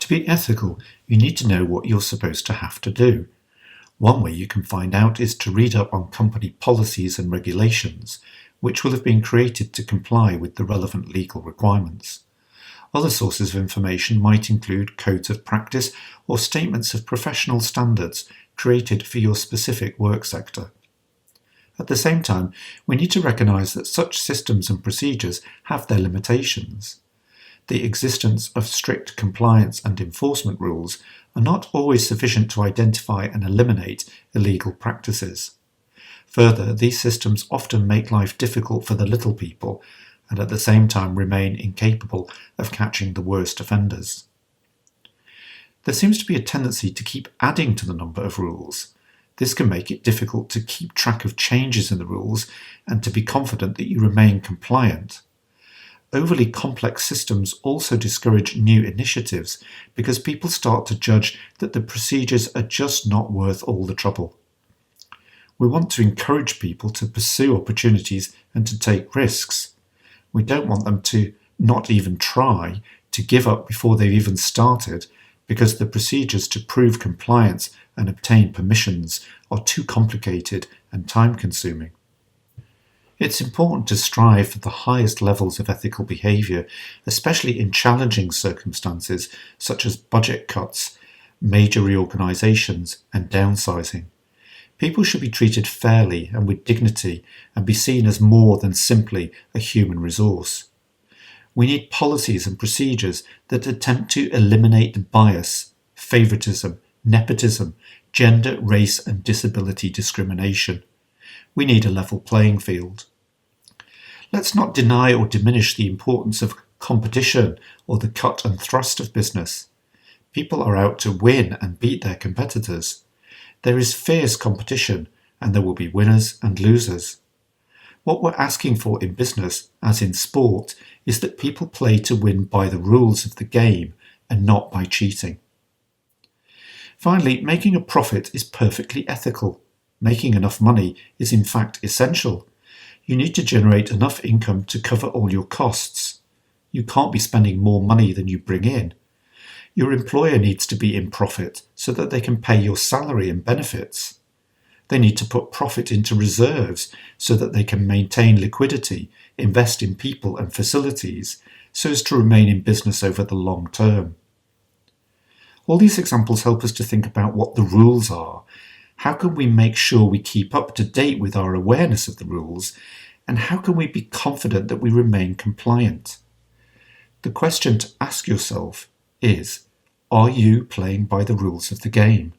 To be ethical, you need to know what you're supposed to have to do. One way you can find out is to read up on company policies and regulations, which will have been created to comply with the relevant legal requirements. Other sources of information might include codes of practice or statements of professional standards created for your specific work sector. At the same time, we need to recognise that such systems and procedures have their limitations. The existence of strict compliance and enforcement rules are not always sufficient to identify and eliminate illegal practices. Further, these systems often make life difficult for the little people and at the same time remain incapable of catching the worst offenders. There seems to be a tendency to keep adding to the number of rules. This can make it difficult to keep track of changes in the rules and to be confident that you remain compliant. Overly complex systems also discourage new initiatives because people start to judge that the procedures are just not worth all the trouble. We want to encourage people to pursue opportunities and to take risks. We don't want them to not even try, to give up before they've even started, because the procedures to prove compliance and obtain permissions are too complicated and time-consuming. It's important to strive for the highest levels of ethical behaviour, especially in challenging circumstances such as budget cuts, major reorganisations and downsizing. People should be treated fairly and with dignity and be seen as more than simply a human resource. We need policies and procedures that attempt to eliminate bias, favouritism, nepotism, gender, race and disability discrimination. We need a level playing field. Let's not deny or diminish the importance of competition or the cut and thrust of business. People are out to win and beat their competitors. There is fierce competition and there will be winners and losers. What we're asking for in business, as in sport, is that people play to win by the rules of the game and not by cheating. Finally, making a profit is perfectly ethical. Making enough money is in fact essential. You need to generate enough income to cover all your costs. You can't be spending more money than you bring in. Your employer needs to be in profit so that they can pay your salary and benefits. They need to put profit into reserves so that they can maintain liquidity, invest in people and facilities, so as to remain in business over the long term. All these examples help us to think about what the rules are. How can we make sure we keep up to date with our awareness of the rules, and how can we be confident that we remain compliant? The question to ask yourself is, are you playing by the rules of the game?